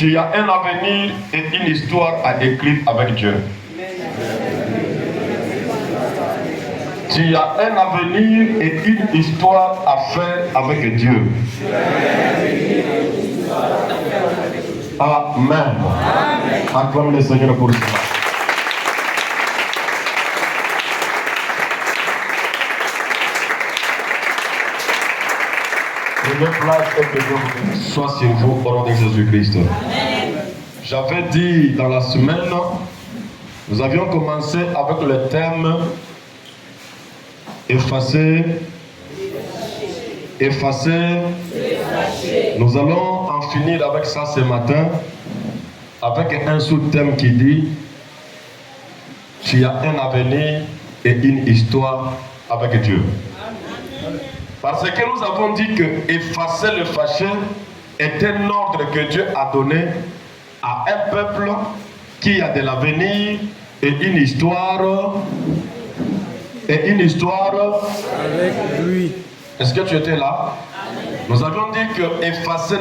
Tu as un avenir et une histoire à écrire avec Dieu. Tu as un avenir et une histoire à faire avec Dieu. Amen. Acclame le Seigneur pour cela. Prenez place et que Dieu soit sur vous au nom de Jésus-Christ. J'avais dit dans la semaine, nous avions commencé avec le thème effacer. Nous allons en finir avec ça ce matin, avec un sous-thème qui dit tu as un avenir et une histoire avec Dieu. Parce que nous avons dit que effacer le fâché est un ordre que Dieu a donné à un peuple qui a de l'avenir et une histoire avec lui. Est-ce que tu étais là? Nous avions dit que effacer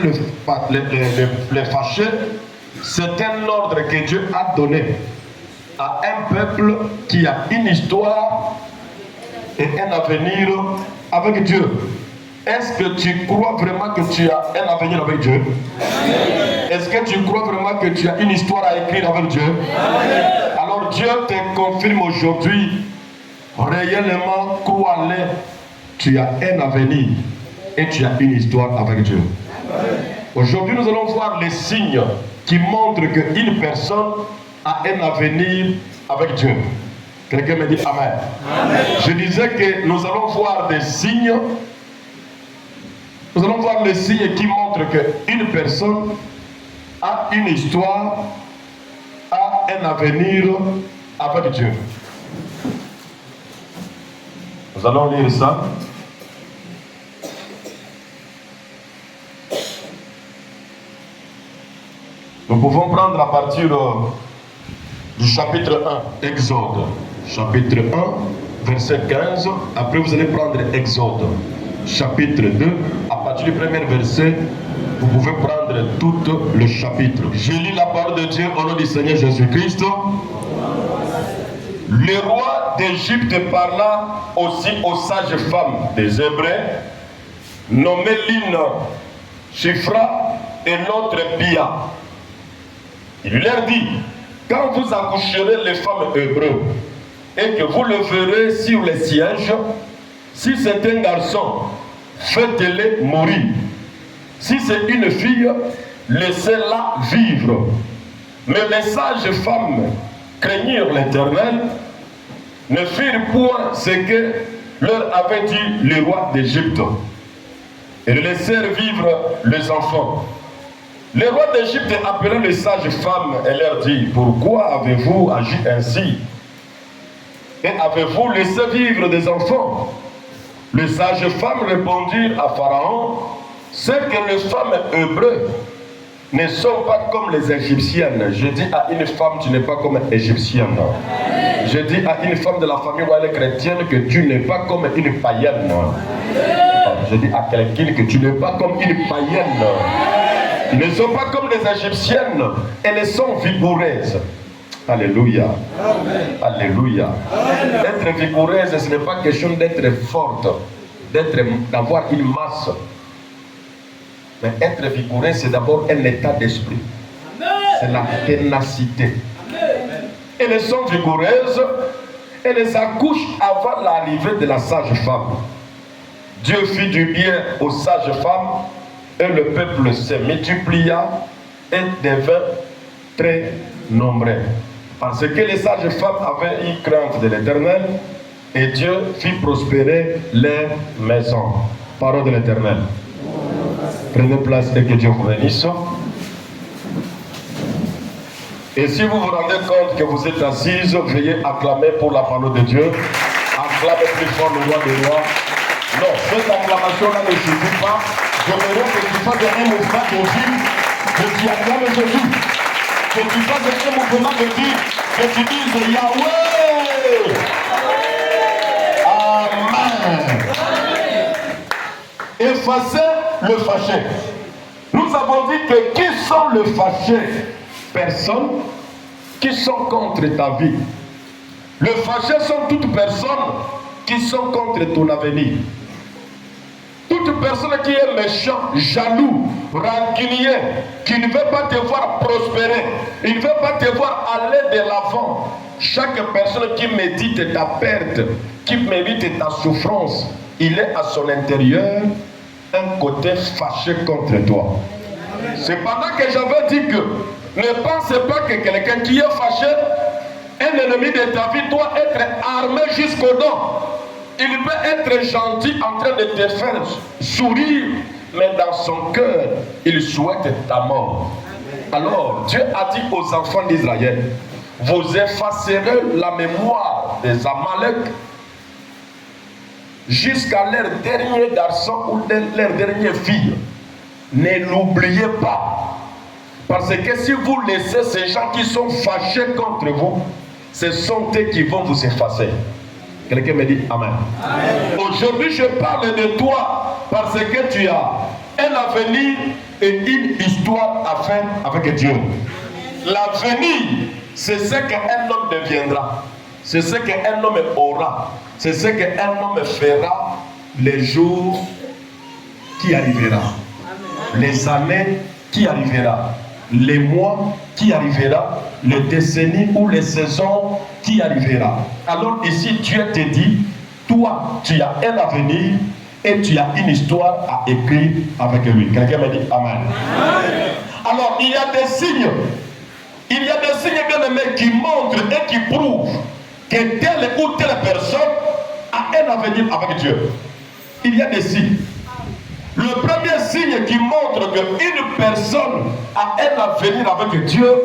le fâché, c'est un ordre que Dieu a donné à un peuple qui a une histoire et un avenir avec Dieu. Est-ce que tu crois vraiment que tu as un avenir avec Dieu? Est-ce que tu crois vraiment que tu as une histoire à écrire avec Dieu? Alors Dieu te confirme aujourd'hui, réellement, crois-le, tu as un avenir et tu as une histoire avec Dieu. Aujourd'hui, nous allons voir les signes qui montrent qu'une personne a un avenir avec Dieu. Quelqu'un me dit Amen. Amen. Je disais que nous allons voir des signes. Nous allons voir les signes qui montrent qu'une personne a une histoire, a un avenir avec Dieu. Nous allons lire ça. Nous pouvons prendre à partir du chapitre 1, Exode. Chapitre 1, verset 15. Après, vous allez prendre Exode. Chapitre 2, à partir du premier verset, vous pouvez prendre tout le chapitre. Je lis la parole de Dieu au nom du Seigneur Jésus-Christ. Le roi d'Égypte parla aussi aux sages femmes des Hébreux, nommées l'une Shifra et l'autre Bia. Il leur dit, quand vous accoucherez les femmes hébreux et que vous le verrez sur les sièges, si c'est un garçon, faites-le mourir. Si c'est une fille, laissez-la vivre. Mais les sages femmes craignirent l'Éternel, ne firent point ce que leur avait dit le roi d'Égypte, et laissèrent vivre les enfants. Le roi d'Égypte appela les sages femmes et leur dit, pourquoi avez-vous agi ainsi? Et avez-vous laissé vivre des enfants? Les sages femmes répondirent à Pharaon, c'est que les femmes hébreues ne sont pas comme les égyptiennes. Je dis à une femme, tu n'es pas comme égyptienne. Je dis à une femme de la famille royale chrétienne que tu n'es pas comme une païenne. Je dis à quelqu'un que tu n'es pas comme une païenne. Ils ne sont pas comme les égyptiennes. Elles sont vigoureuses. Alléluia. Alléluia. Être vigoureuse, ce n'est pas question d'être forte, d'avoir une masse. Mais être vigoureux, c'est d'abord un état d'esprit. C'est la ténacité. Elles sont vigoureuses, elles accouchent avant l'arrivée de la sage femme. Dieu fit du bien aux sages femmes et le peuple se multiplia et devint très nombreux. Parce que les sages femmes avaient eu crainte de l'Éternel et Dieu fit prospérer leurs maisons. Parole de l'Éternel. Prenez place et que Dieu vous bénisse. Et si vous vous rendez compte que vous êtes assise, veuillez acclamer pour la parole de Dieu. Acclamez plus fort le roi des rois. Non, cette acclamation-là ne suffit pas. J'aimerais que tu fasses un mouvement de vie, que tu acclames Jésus. Que tu fasses un mouvement de vie, que tu dises Yahweh. Amen. Effacer le fâché. Nous avons avons dit que qui sont les fâchés? Personne qui sont contre ta vie. Les fâchés sont toutes personnes qui sont contre ton avenir. Toute personne qui est méchant, jaloux, rancunier, qui ne veut pas te voir prospérer, il ne veut pas te voir aller de l'avant. Chaque personne qui médite ta perte, qui médite ta souffrance, il est à son intérieur un côté fâché contre toi. C'est pendant que j'avais dit que ne pensez pas que quelqu'un qui est fâché, un ennemi de ta vie doit être armé jusqu'aux dents. Il peut être gentil en train de te faire sourire, mais dans son cœur, il souhaite ta mort. Alors, Dieu a dit aux enfants d'Israël, vous effacerez la mémoire des Amalek jusqu'à leur dernier garçon ou leur dernière fille. Ne l'oubliez pas. Parce que si vous laissez ces gens qui sont fâchés contre vous, ce sont eux qui vont vous effacer. Quelqu'un me dit Amen. Aujourd'hui, je parle de toi parce que tu as un avenir et une histoire à faire avec Dieu. L'avenir, c'est ce qu'un homme deviendra. C'est ce qu'un homme aura. C'est ce qu'un homme fera les jours qui arriveront. Les années qui arriveront. Les mois qui arriveront. Les décennies ou les saisons qui arriveront. Alors ici, Dieu te dit, toi, tu as un avenir et tu as une histoire à écrire avec lui. Quelqu'un me dit Amen. Alors, il y a des signes. Il y a des signes bien aimés qui montrent et qui prouvent que telle ou telle personne a un avenir avec Dieu. Il y a des signes. Le premier signe qui montre qu'une personne a un avenir avec Dieu,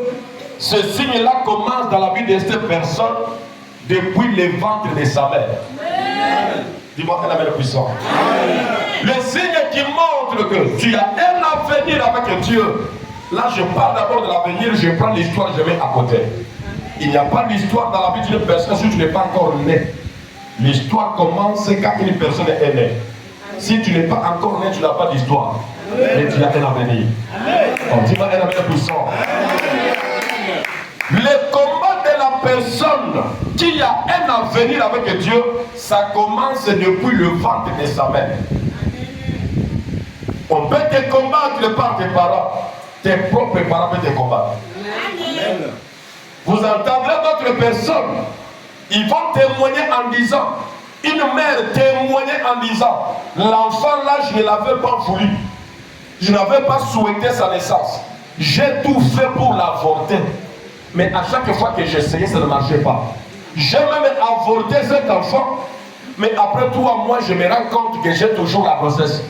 ce signe-là commence dans la vie de cette personne depuis le ventre de sa mère. Dis-moi un avenir puissant. Le signe qui montre que tu as un avenir avec Dieu. Là, je parle d'abord de l'avenir, je prends l'histoire, je mets à côté. Il n'y a pas d'histoire dans la vie d'une personne si tu n'es pas encore né. L'histoire commence quand une personne est née. Si tu n'es pas encore né, tu n'as pas d'histoire. Mais tu as un avenir. Dis-moi un avenir puissant. Le combat de la personne qui a un avenir avec Dieu, ça commence depuis le ventre de sa mère. On peut te combattre par tes parents. Tes propres parents peuvent te combattre. Vous entendrez d'autres personnes. Ils vont témoigner en disant, une mère témoignait en disant, l'enfant là, je ne l'avais pas voulu. Je n'avais pas souhaité sa naissance. J'ai tout fait pour l'avorter. Mais à chaque fois que j'essayais, ça ne marchait pas. J'ai même avorté cet enfant. Mais après 3 mois, je me rends compte que j'ai toujours la grossesse.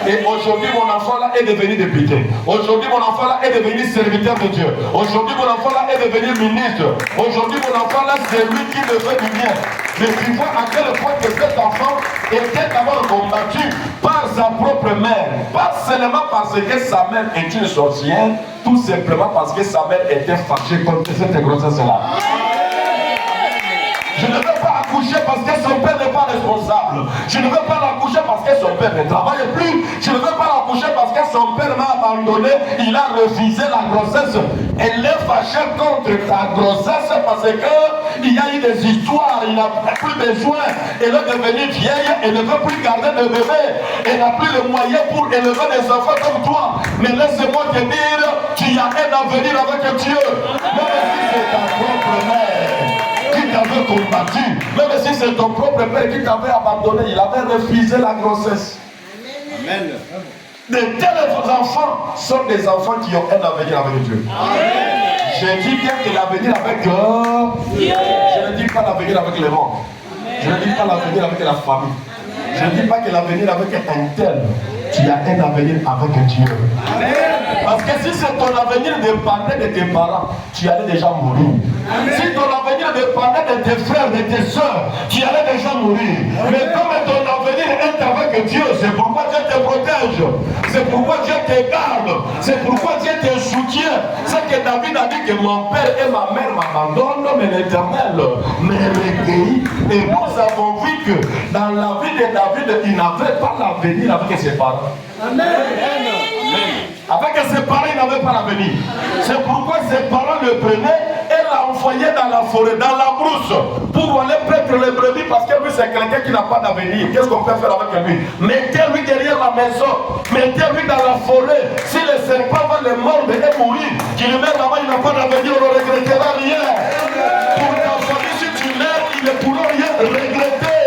Et aujourd'hui, mon enfant là est devenu député. Aujourd'hui, mon enfant là est devenu serviteur de Dieu. Aujourd'hui, mon enfant là est devenu ministre. Aujourd'hui, mon enfant là, c'est lui qui me fait du bien. Mais tu vois à quel point que cet enfant était d'abord combattu par sa propre mère. Pas seulement parce que sa mère est une sorcière, tout simplement parce que sa mère était fâchée contre cette grossesse-là. Je ne veux pas accoucher parce que son père n'est pas responsable. Je ne veux pas l'accoucher parce que son père ne travaille plus. Je ne veux pas l'accoucher parce que son père m'a abandonné. Il a refusé la grossesse. Elle est fâchée contre ta grossesse parce qu'il y a eu des histoires. Il n'a plus besoin. Elle est devenue vieille. Elle ne veut plus garder de bébé. Elle n'a plus le moyen pour élever des enfants comme toi. Mais laisse-moi te dire, tu as un avenir avec Dieu. Même si c'est ta propre mère qui t'avait combattu, même si c'est ton propre père qui t'avait abandonné, il avait refusé la grossesse. Amen. De tels enfants sont des enfants qui ont un avenir avec Dieu. Amen. Je dis bien que l'avenir avec Dieu, je ne dis pas l'avenir avec le monde. Je ne dis pas l'avenir avec la famille. Je ne dis pas que l'avenir avec un tel. Tu as un avenir avec Dieu. Amen. Parce que si c'est ton avenir dépendait de tes parents, tu allais déjà mourir. Amen. Si ton avenir dépendait de tes frères, de tes soeurs, tu allais déjà mourir. Mais comme ton avenir est avec Dieu, c'est pourquoi Dieu te protège. C'est pourquoi Dieu te garde. C'est pourquoi Dieu te soutient. C'est que David a dit que mon père et ma mère m'abandonnent, mais l'Éternel me recueillit. Et nous avons vu que dans la vie de David, il n'avait pas l'avenir avec ses parents. Amen. Avec ses parents, il n'avait pas l'avenir. C'est pourquoi ses parents le prenaient et l'envoyaient dans la forêt, dans la brousse, pour aller prendre les brebis, parce que lui, c'est quelqu'un qui n'a pas d'avenir. Qu'est-ce qu'on peut faire avec lui? Mettez-lui derrière la maison, mettez-lui dans la forêt. Si le serpent va le mordre et mourir, qu'il le met là-bas, il n'a pas d'avenir, on ne regrettera rien. Pour ta famille, si tu meurs, ils ne pourront rien regretter.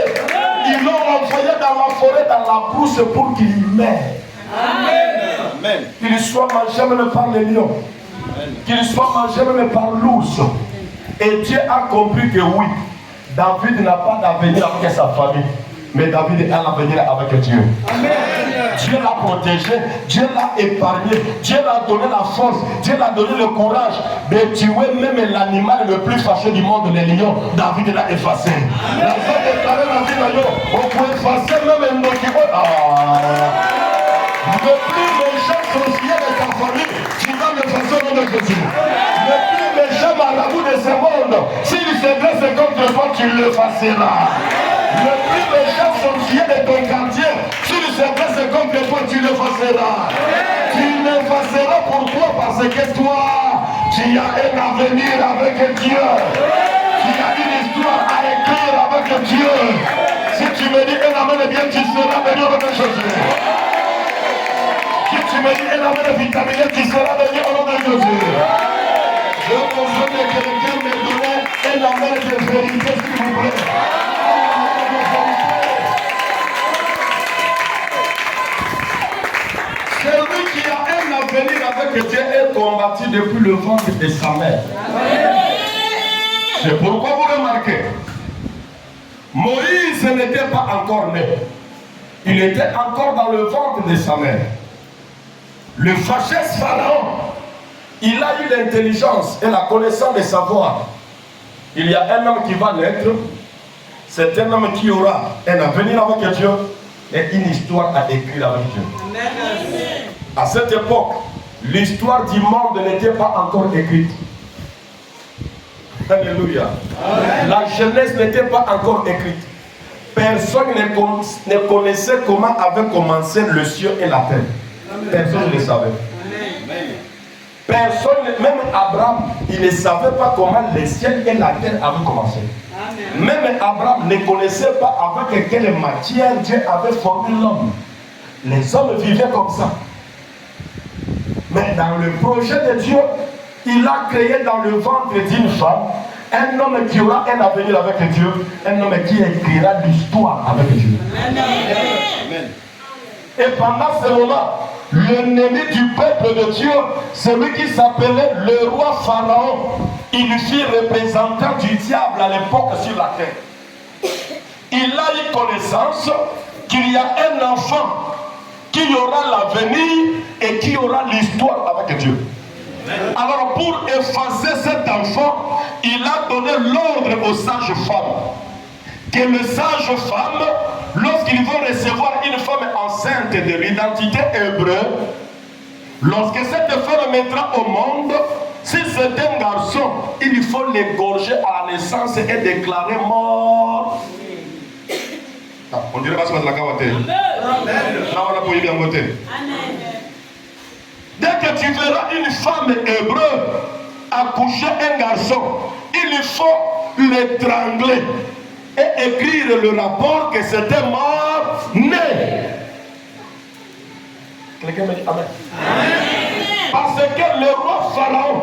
Ils l'ont envoyé dans la forêt, dans la brousse, pour qu'il y meure. Amen. Qu'il soit mangé même par les lions. Qu'il soit mangé même par l'ours. Et Dieu a compris que oui, David n'a pas d'avenir avec sa famille, mais David a l'avenir avec Dieu. Amen. Dieu l'a protégé, Dieu l'a épargné, Dieu l'a donné la force, Dieu l'a donné le courage de tuer même l'animal le plus fâché du monde, les lions. David l'a effacé. La foi déclarée la vie de lion. On peut effacer même un document. Le plus méchant sorcier de ta famille, tu vas le faire au nom de Jésus. Le plus méchant marabout de ce monde, s'il se dresse contre toi, tu l'effaceras. Le plus méchant sorcier de ton quartier, s'il se dresse contre toi, tu l'effaceras. Tu l'effaceras pour toi parce que toi, tu as un avenir avec Dieu. Tu as une histoire à écrire avec Dieu. Si tu me dis un amen, eh bien tu seras béni au nom de Jésus. Si tu me dis un amen de vitamine, tu seras béni au nom de Jésus. Je vous prie que quelqu'un me donne un amen de vérité, s'il vous plaît. Celui qui a un avenir avec Dieu est combattu depuis le ventre de sa mère. C'est pourquoi vous remarquez, Moïse n'était pas encore né. Il était encore dans le ventre de sa mère. Le fâché Pharaon, il a eu l'intelligence et la connaissance de savoir. Il y a un homme qui va naître, c'est un homme qui aura un avenir avec Dieu et une histoire à écrire avec Dieu. Amen. À cette époque, l'histoire du monde n'était pas encore écrite. Alléluia. Amen. La jeunesse n'était pas encore écrite. Personne ne connaissait comment avait commencé le ciel et la terre. Personne ne le savait. Amen. Personne, même Abraham, il ne savait pas comment le ciel et la terre avaient commencé. Amen. Même Abraham ne connaissait pas avec quelle matière Dieu avait formé l'homme. Les hommes vivaient comme ça. Mais dans le projet de Dieu, il a créé dans le ventre d'une femme un homme qui aura un avenir avec Dieu, un homme qui écrira l'histoire avec Dieu. Amen. Amen. Et pendant ce moment, l'ennemi du peuple de Dieu, celui qui s'appelait le roi Pharaon, il fut représentant du diable à l'époque sur la terre. Il a eu connaissance qu'il y a un enfant qui aura l'avenir et qui aura l'histoire avec Dieu. Alors pour effacer cet enfant, il a donné l'ordre aux sages femmes. Que les sages femmes, lorsqu'ils vont recevoir une femme enceinte de l'identité hébreu, lorsque cette femme mettra au monde, si c'est un garçon, il faut l'égorger à la naissance et déclarer mort. On dirait pas ce que la cavate. Dès que tu verras une femme hébreu accoucher un garçon, il faut l'étrangler et écrire le rapport que c'était mort né. Quelqu'un me dit amen. Amen. Parce que le roi Pharaon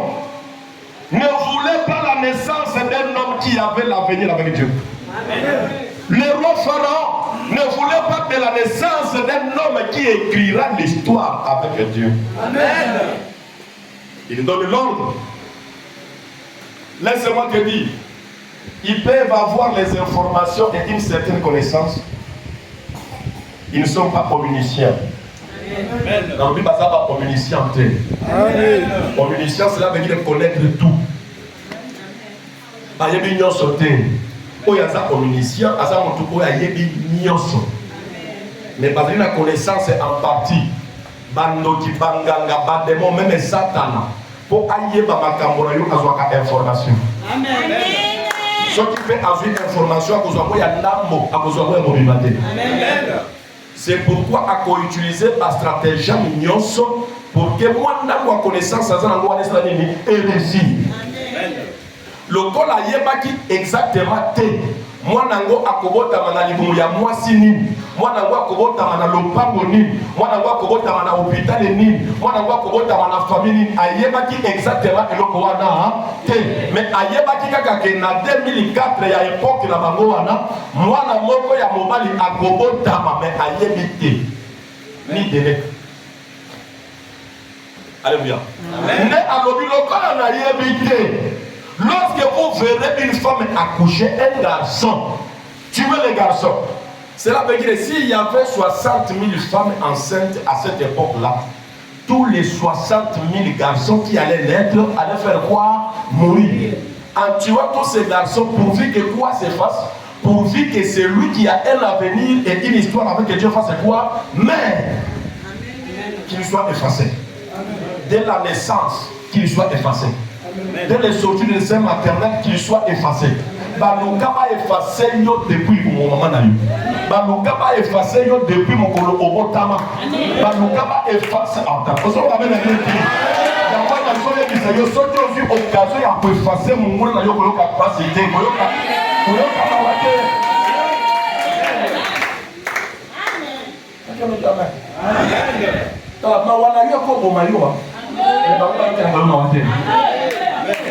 ne voulait pas la naissance d'un homme qui avait l'avenir avec Dieu. Amen. Le roi Pharaon ne voulait pas de la naissance d'un homme qui écrira l'histoire avec Dieu. Amen. Il donne l'ordre. Laisse-moi te dire, ils peuvent avoir les informations et une certaine connaissance. Ils ne sont pas omniscients. Dans le Bible, ça va omniscient. Omniscient, cela veut dire connaître tout. Il y a une union sautée. Il y a ça omniscient, il y a mais parce que la connaissance est en partie. Bando qui banganga, bademo, même Satan. Pour ailler à ma camborayo, à information. Amen. Ce qui fait avoir information, à cause de y a l'âme, à cause de Amen. C'est pourquoi à co utiliser la stratégie mignoso pour que moi n'avoir connaissance à ça et réussir. Le col a yebaki exactement té. Moi nango akobota mana libumu ya mwasi nini. Moi nango akobota mana lopango nini. Moi nango akobota mana hôpital nini. Moi nango akobota mana famille nini. Ayebaki exactement eloko wana té. Mais ayebaki kaka ke na 2004 ya époque na bango wana mwana moko ya mobali akobota ma mais ayebité. Ni délai. Alléluia. Mais alobi lokola na yebité. Lorsque vous verrez une femme accoucher un garçon, tuez les garçons. Cela veut dire que s'il y avait 60 000 femmes enceintes à cette époque-là, tous les 60 000 garçons qui allaient naître allaient faire quoi? Mourir. En tuant tous ces garçons, pourvu que quoi s'efface? Pourvu que celui qui a un avenir et une histoire avec que Dieu fasse quoi? Mais qu'il soit effacé. Dès la naissance, qu'il soit effacé. Dès les sorties de sein maternel, qu'il soit effacé. Balouka va effacer yo depuis mon maman na yo. Balouka va effacer yo depuis mon kolo obotama. Balouka va effacer. Attends, parce qu'on va même dire. D'abord la chose est que yo sorti aussi occasion ya pour effacer mon monde na yo kolo capacité. Kolo kapawate. Amen. Amen. Ta ma wana yo ko bo mayo. Et ba ko ta ba ma wate.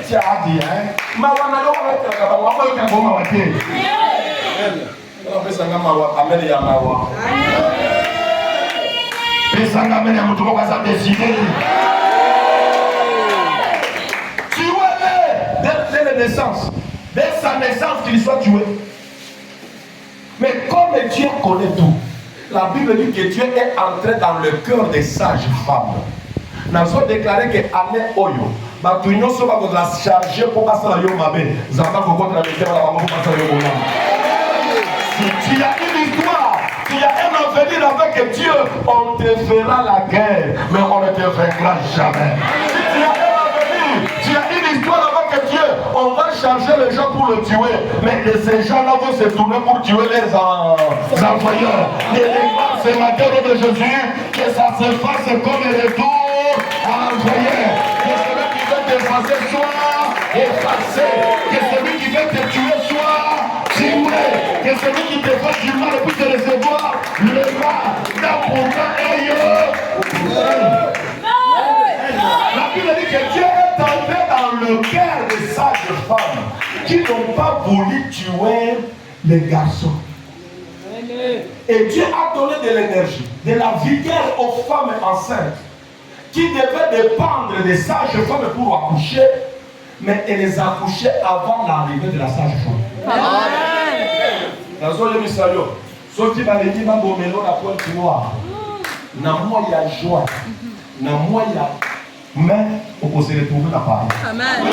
Tiadi, hein? Mawana yo ka ba wa ko ka bo ma wate. Pesa ngama wa amele ya mawa. Pesa ngama ya mtu kwa sa décider. Tu vois dès la naissance, dès sa naissance qu'il soit tué. Mais comme Dieu connaît tout, la Bible dit que Dieu est entré dans le cœur des sages femmes. Nous avons déclaré que Amen Oyo, nous sommes la charger pour passer la Yom Mabe. Si tu as une histoire, tu as un avenir avec Dieu, on te fera la guerre, mais on ne te vaincra jamais. Si tu as un avenir, tu as une histoire avec Dieu, on va charger les gens pour le tuer, mais ces gens-là vont se tourner pour tuer les envoyeurs. Et ce matin de Jésus, que ça se fasse comme un retour à envoyer. Que celui qui veut t'effacer soit effacé. Que celui qui veut te tuer soit tué. Que celui qui te fait du mal puisse recevoir le mal. Dans pourtant, la Bible dit que Dieu est entré dans le cœur des sages femmes qui n'ont pas voulu tuer les garçons. Et Dieu a donné de l'énergie, de la vigueur aux femmes enceintes qui devaient dépendre des sages femmes pour accoucher, mais elles les accouchaient avant l'arrivée de la sage femme. Amen. Ceux qui m'ont dit que la pointe noire, na moi il y a joie, na moi il y a mais on peut se retrouver la parole. Amen.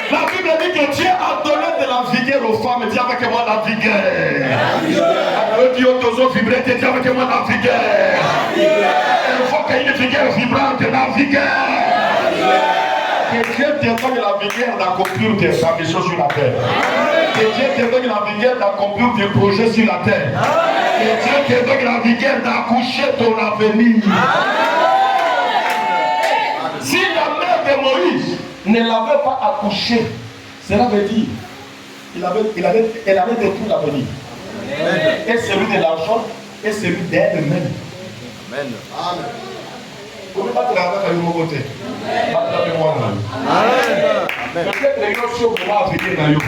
La Bible dit que Dieu a donné de la vigueur aux femmes. Dis avec moi la vigueur. Dis aux vibrer, dis avec moi la vigueur. Il faut qu'il y ait une vigueur vibrante, la vigueur. Que Dieu te donne la vigueur d'accomplir tes ambitions sur la terre. Que Dieu te donne la vigueur d'accomplir tes projets sur la terre. Que Dieu te donne la vigueur d'accoucher ton avenir. Si la mère de Moïse ne l'avait pas accouché, cela veut dire elle avait détruit l'avenir. Et celui de l'argent et celui d'elle-même. Amen. Amen. Peut-être les gens sont vraiment affectés dans l'eau.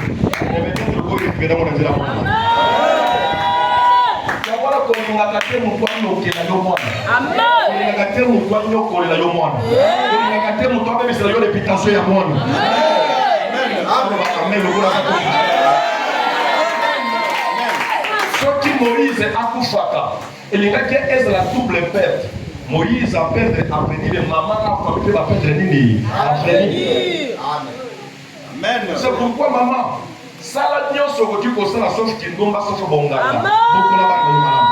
Mais peut-être le corps est dans la Amen. soki Moïse akufaka elingaki eza la double perte. Moïse a perdre avenir, maman a famille va perdre nini avenir. Amen. C'est pourquoi maman sala nyonso koki kosala sauf kindumba sauf bongala. Beaucoup na ba maman.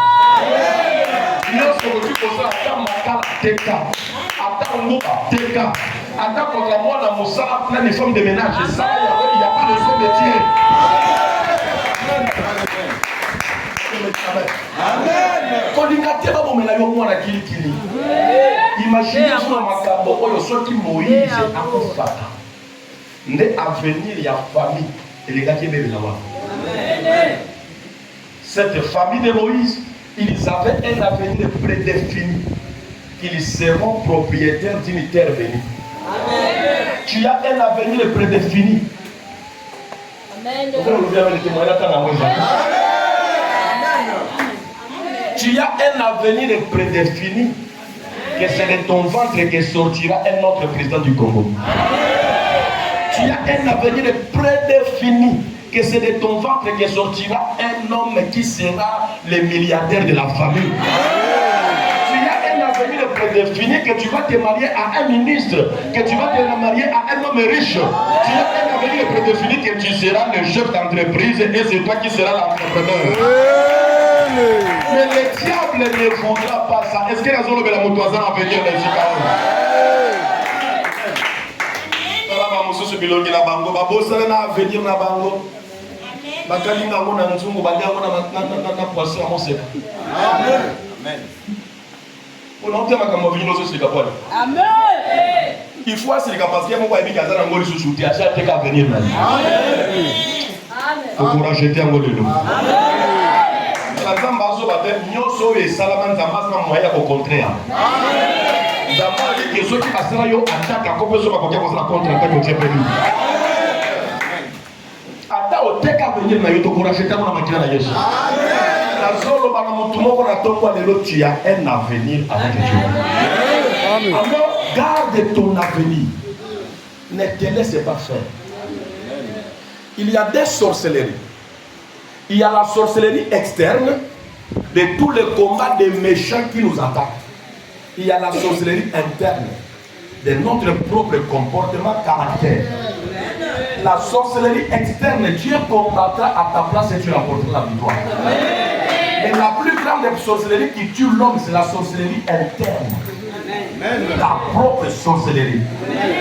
Nyonso koki kosala ata makala teka, ata nguba teka, ata kota mwana mosala plein de femmes de ménage, ça il y a pas de son métier. Amen. Kolingate ba bomela yo mwana kilikili. Imaginez sur makambo oyo soki Moïse akufaka. Nde avenir ya famille elingaki bebe na wa. Cette famille de Moïse, ils avaient un avenir prédéfini qu'ils seront propriétaires d'une terre bénie. Tu as un avenir prédéfini. Amen. Tu as un avenir prédéfini que c'est de ton ventre que sortira un autre président du Congo. Tu as un avenir prédéfini que c'est de ton ventre que sortira un homme qui sera le milliardaire de la famille. Tu as un avenir prédéfini que tu vas te marier à un ministre, que tu vas te marier à un homme riche. Tu as un avenir prédéfini que tu seras le chef d'entreprise et c'est toi qui seras l'entrepreneur. Mais le diable ne voudra pas ça. Est-ce que les hommes de la motoisane à venir les Chicago? Mosusu bilongi na bango babosana na avenir na bango bakalinga ngona nzungu banyango na poisson à moseka. Amen. Amen. On entend makambo vino so sika pole. Amen. Il faut asili parce que mon baby kazana ngoli susu ti acha te ka venir na. Amen. Amen. Pour acheter ngoli lo. Amen. La femme bazo ba te nyoso e salaman zamba na moya au contraire. Amen. D'abord, les gens qui passent là, ils attaquent à cause de la contre l'attaque au Tchèque. Attends, au Tchèque à venir, il faut acheter dans la machine à Yesu. La zone où tout le monde a tombé à l'autre, tu as un avenir avec Dieu. Alors, garde ton avenir. Ne te laisse pas faire. Il y a des sorcelleries. Il y a la sorcellerie externe de tous les combats des méchants qui nous attaquent. Il y a la sorcellerie interne de notre propre comportement, caractère. La sorcellerie externe, Dieu combattra à ta place et tu rapporteras la victoire. Et la plus grande sorcellerie qui tue l'homme, c'est la sorcellerie interne. Ta propre sorcellerie,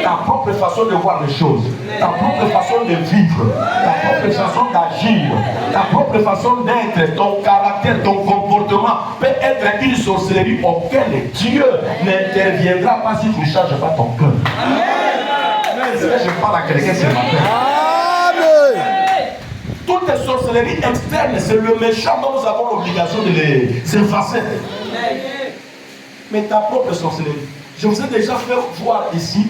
ta propre façon de voir les choses, ta propre façon de vivre, ta propre façon d'agir, ta propre façon d'être, ton caractère, ton comportement peut être une sorcellerie auquel Dieu n'interviendra pas si tu ne changes pas ton cœur. Je parle à quelqu'un ce matin. Toutes les sorcelleries externes, c'est le méchant dont nous avons l'obligation de les effacer. Mais ta propre sorcellerie. Je vous ai déjà fait voir ici,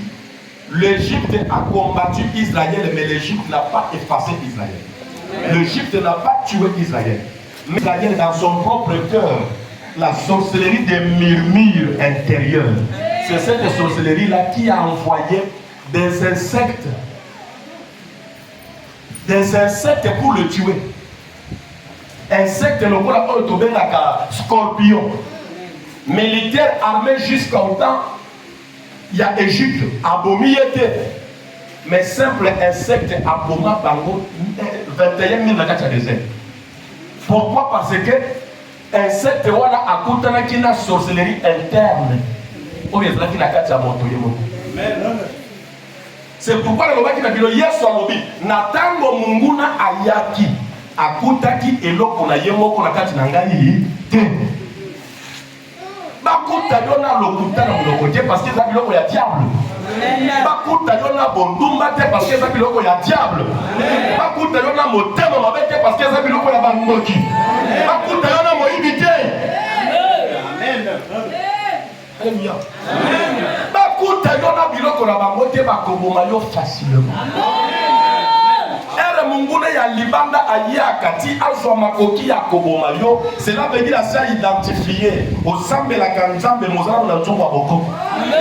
l'Égypte a combattu Israël, mais l'Égypte n'a pas effacé Israël. L'Égypte n'a pas tué Israël. Mais Israël, dans son propre cœur, la sorcellerie des murmures intérieurs, c'est cette sorcellerie-là qui a envoyé des insectes pour le tuer. Insectes, le mot là, on est scorpion. Militaire armé jusqu'à autant, il y a Égypte, abomiété. Mais simple insecte, aboma, bango, 21 000 dans le désert. Pourquoi? Parce que insecte, voilà, à côté de la sorcellerie interne. Ou bien, c'est la carte à moto. C'est pourquoi le mec qui a dit, yes, Natango Munguna Ayaki, Akutaki, et l'eau a yemo, qu'on a carte nangayi, Bakuta yona lokuta na mulokote parce que ça biloko ya diable. Bakuta yona bondumba te parce que ça biloko ya diable. Bakuta yona motema mabete parce que ça biloko ya bangoki. Bakuta yona moibite. Amen. Alléluia. Bakuta yona biloko na bangote bakoboma yo facilement. Munguna ya libanda ayakati azwa makoki ya koboma yo, cela veut dire ça identifier au sambe la kanzambe mozala na nzongo boko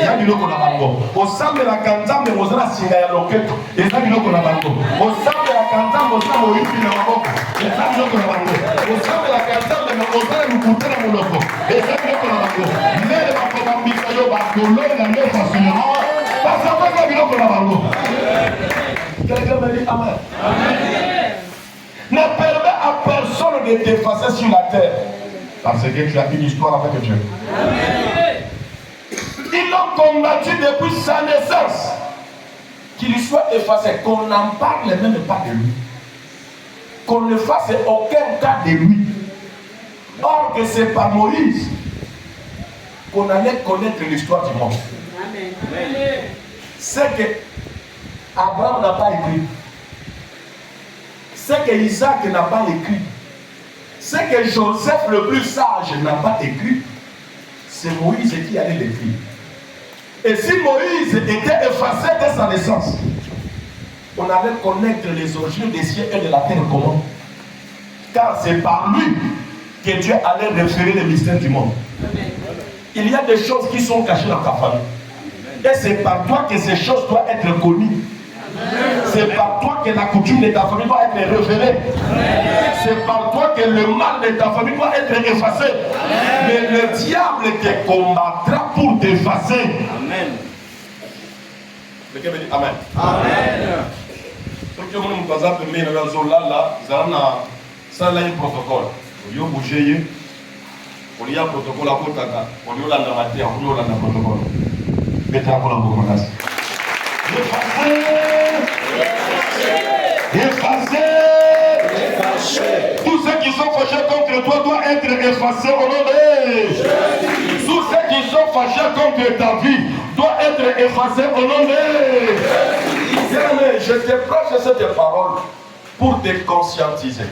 ya biloko na bango, au sambe la kanzambe mozala singa ya loketo eza biloko na bango, au sambe la kanzambe mozala moyibi na maboko eza biloko na bango, au sambe la kanzambe écouter la monoko. Et ça, c'est le monoko. Mais le monoko, bakolo, il a mis facilement. Parce que c'est le monoko. Quelqu'un me dit Amen. Ne permets à personne de t'effacer sur la terre. Parce que tu as une histoire avec Dieu. Ils l'ont combattu depuis sa naissance. Qu'il soit effacé, qu'on n'en parle même pas de lui. Qu'on ne fasse aucun cas de lui. Or que c'est par Moïse qu'on allait connaître l'histoire du monde. C'est que Abraham n'a pas écrit. C'est que Isaac n'a pas écrit. C'est que Joseph le plus sage n'a pas écrit. C'est Moïse qui allait l'écrire. Et si Moïse était effacé dès sa naissance, on allait connaître les origines des cieux et de la terre comment. Car c'est par lui que Dieu allait référer les mystères du monde. Il y a des choses qui sont cachées dans ta famille. Et c'est par toi que ces choses doivent être connues. C'est par toi que la coutume de ta famille doit être révélée. C'est par toi que le mal de ta famille doit être effacé. Mais le diable te combattra pour t'effacer. Amen. Quelqu'un me dit Amen. Amen. Donc, je vous présente le protocole. Il y a un protocole à Kotaka. On y a un protocole. Mettez à la recommandation. Effacé. Tous ceux qui sont fâchés contre toi doivent être effacés au nom de Jésus. Tous ceux qui sont fâchés contre ta vie doivent être effacés au nom de Jésus. Je te prêche cette parole pour te conscientiser.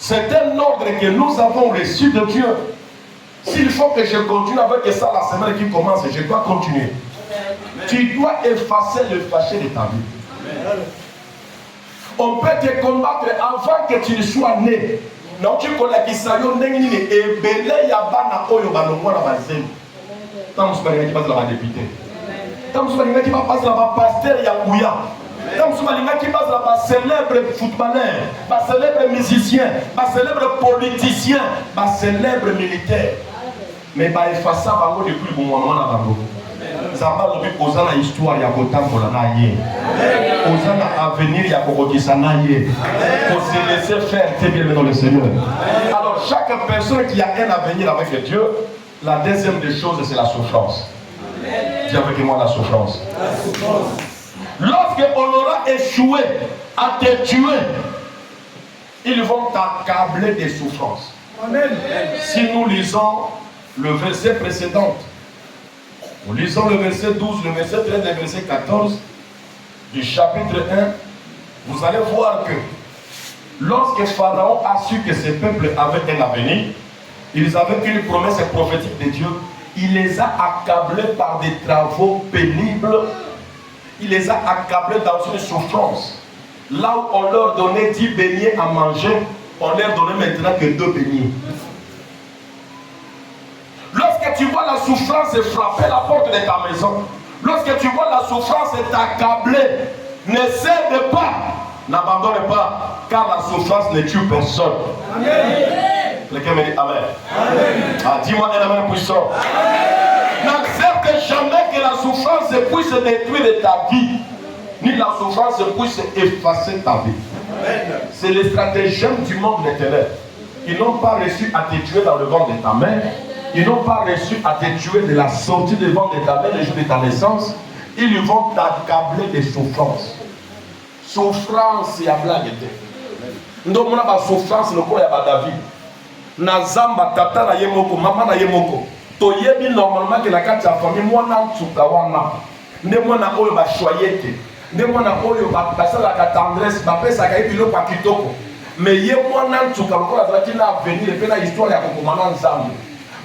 C'est un ordre que nous avons reçu de Dieu. S'il faut que je continue avec ça la semaine qui commence, je dois continuer. Tu dois effacer le fâché de ta vie. On peut te combattre avant que tu ne sois né. Non, tu connais qui ça y est, et belé yabana oyo balongo na bazeli. Tant que tu vas la député. Tant que tu vas passer la pasteur Yanguya. Tant que tu vas passer la célèbre footballeur, la célèbre musicien, la célèbre politicien, la célèbre militaire. Mais bah effacer ça depuis bon moment na bango. Ça va nous poser la histoire ya kotambola na ye. Poser la avenir ya kokokisa na ye. Pour se laisser faire très bien dans le Seigneur. Alors chaque personne qui a un avenir avec Dieu, la deuxième des choses c'est la souffrance. Dis avec moi la souffrance. Lorsque on aura échoué à te tuer, ils vont t'accabler des souffrances. Amen. Si nous lisons le verset précédent, nous lisons le verset 12, le verset 13 et le verset 14 du chapitre 1, vous allez voir que lorsque Pharaon a su que ses peuples avaient un avenir, ils avaient une promesse prophétique de Dieu, il les a accablés par des travaux pénibles, il les a accablés dans une souffrance. Là où on leur donnait 10 beignets à manger, on leur donnait maintenant que 2 beignets. Lorsque tu vois la souffrance frapper la porte de ta maison, lorsque tu vois la souffrance t'accabler, ne cède pas, n'abandonne pas, car la souffrance ne tue personne. Amen. Quelqu'un me dit Amen. Amen. Ah, dis-moi un amen puissant. N'accepte jamais que la souffrance puisse détruire ta vie, ni la souffrance puisse effacer ta vie. C'est les stratagèmes du monde des ténèbres. Ils n'ont pas réussi à te tuer dans le ventre de ta mère. Ils n'ont pas réussi à te tuer de la sortie du ventre de ta mère, le jour de ta naissance. Ils vont t'accabler de souffrance. Souffrance, il y a blague. Nous avons la souffrance, le corps, il y a David. Nazamba, tata, na yemoko, maman, na yemoko. Toyebi normalement que la carte de la famille, moi, n'a tsukawana. Ne moi, n'a oyo ba choyete. Ne moi, n'a oyo ba passa la tendresse, ba pesa kaye bilo pa kitoko. Mais ye moi, n'a tsukawana, la qui n'a venir, et puis la histoire, il y a beaucoup maintenant ensemble.